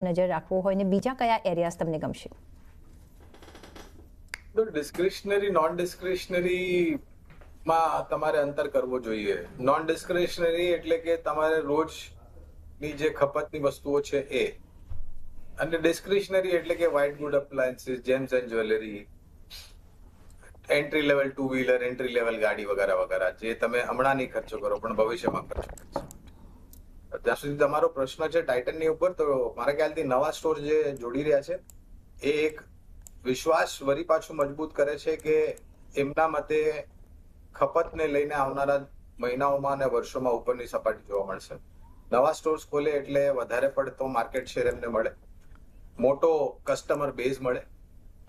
નજર રાખવો હોય ને બીજા કયા એરિયાઝ તમને ગમશે? તો ડિસ્ક્રિશનરી નોન ડિસ્ક્રિશનરી માં તમારે અંતર કરવો જોઈએ. નોન ડિસ્ક્રિશનરી એટલે કે તમારે રોજની જે ખપતની વસ્તુઓ છે એ, અને ડિસ્ક્રિશનરી એટલે કે white good appliances, gems and jewellery, entry level two wheeler, entry level ગાડી વગેરે વગેરે, જે તમે હમણાં નહીં ખર્ચો કરો પણ ભવિષ્યમાં ખર્ચો કરશો. ત્યાં સુધી તમારો પ્રશ્ન છે ટાઇટનની ઉપર, તો મારા ખ્યાલથી નવા સ્ટોર જે જોડી રહ્યા છે એ એક વિશ્વાસ વરી પાછું મજબૂત કરે છે કે એમના મતે ખપતને લઈને આવનારા મહિનાઓમાં અને વર્ષોમાં ઉપરની સપાટી જોવા મળશે. નવા સ્ટોર્સ ખોલે એટલે વધારે પડતો માર્કેટ શેર એમને મળે, મોટો કસ્ટમર બેઝ મળે.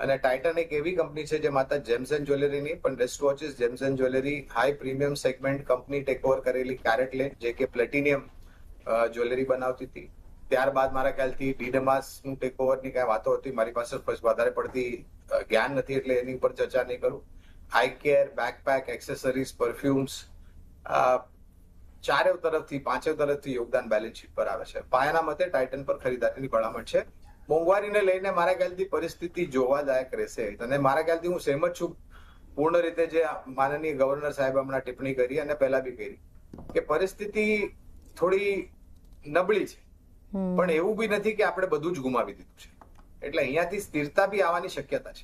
અને ટાઇટન એક એવી કંપની છે જે માત્ર જેમ્સ એન્ડ જ્વેલરી નહીં પણ rest watches, gems and jewellery, high premium segment company take over કરેલી કેરેટલેન, જે કે પ્લેટિનિયમ જ્વેલરી બનાવતી હતી. ત્યારબાદ મારા ખ્યાલથી ડીડમાસનું ટેક ઓવરની કાંઈ વાતો હતી, મારી પાસે વધારે પડતી જ્ઞાન નથી એટલે એની ઉપર ચર્ચા નહીં કરું. આઈ કેર, બેકપેક, એક્સેસરીઝ, પરફ્યુમ્સ, પાંચેય તરફથી યોગદાન બેલેન્સ શીટ પર આવે છે. પાયાના મતે ટાઇટન પર ખરીદારીની ભલામણ છે. મોંઘવારીને લઈને મારા ખ્યાલથી પરિસ્થિતિ જોવાલાયક રહેશે, અને મારા ખ્યાલથી હું સહેમત છું પૂર્ણ રીતે જે માનનીય ગવર્નર સાહેબ હમણાં ટિપ્પણી કરી અને પહેલા બી કરી કે પરિસ્થિતિ થોડી નબળી છે, પણ એવું બી નથી કે આપણે બધું જ ગુમાવી દીધું છે. એટલે અહીંયાથી સ્થિરતા બી આવવાની શક્યતા છે.